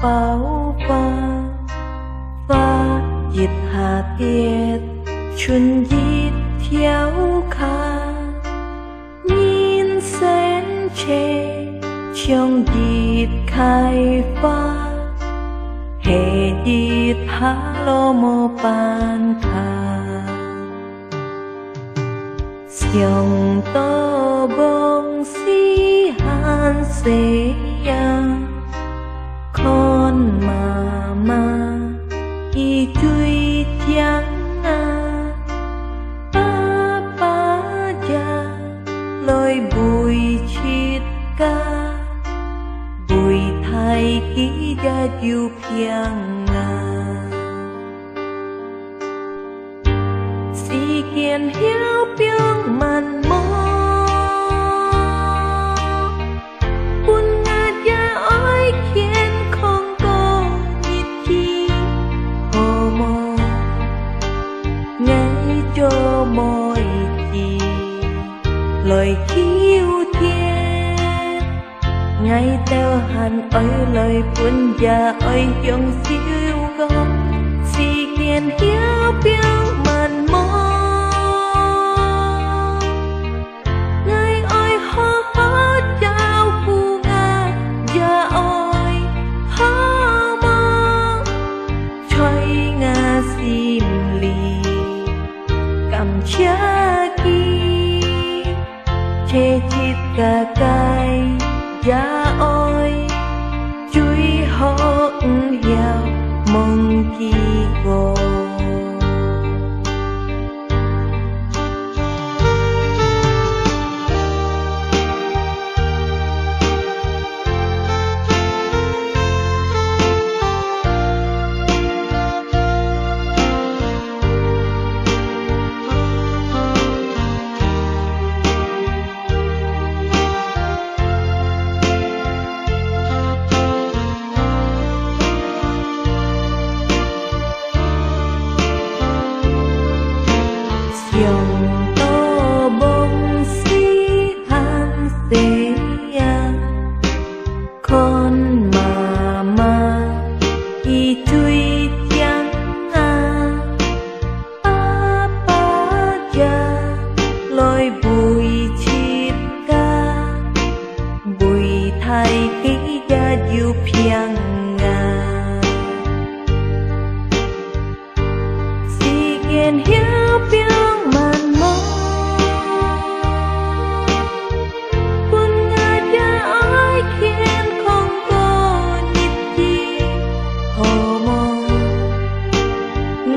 bão và dịch hạ tiết xuân dịch theo khá nhìn sen trẻ trong dịch khai phá hệ dịch hạ lô mô bàn khá xiong to bông si han se ya con mà y chui tiếng ba già lối bụi chít ca bụi thay ký ra diu phiang si kiên hiếu biếng màn mơ cho mọi gì lời khiêu thiên ngày teo hàn ơi lời buồn già ơi dòng siêu gom si kiên hiếu biếng màn mơ ngày ơi hó chào phu nga già ơi hó mơ chơi nga sim lì cha ki che chít cả cái giá ôi chui họ hiao mong kỳ cô dòng to bông si han se ya con mà y chui tiếng ba già lối bụi chít ca bụi thay ký ra diu phiang si kiên hiếu biếng màn mơ buồn ngã cha ơi khiến không có nhịp gì hồ mơ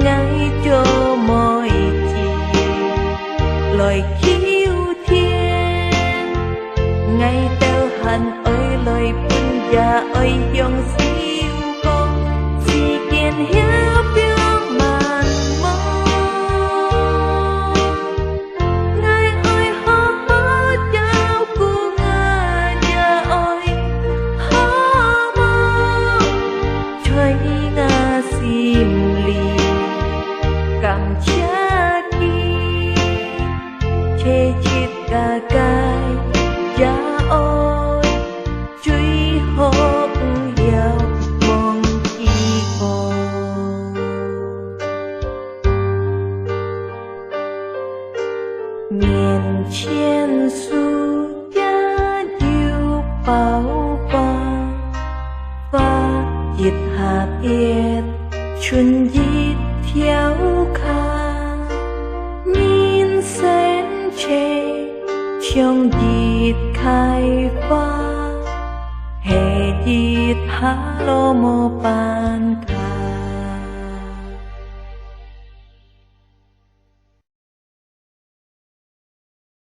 ngay cho mọi gì lời khiêu thiên ngay teo hàn ơi lời buồn già ơi dòng siêu con si kiên hiếu biếng màn mơ sim lì cảm cha ki che chít cả cái giá ôi truy hốt giàu mong kỳ cô miền trên su giá diu bao và dịch hạ tiết xuân dịch theo khá nhìn sen trẻ trong dịch khai phá hệ dịch hạ lô mô bàn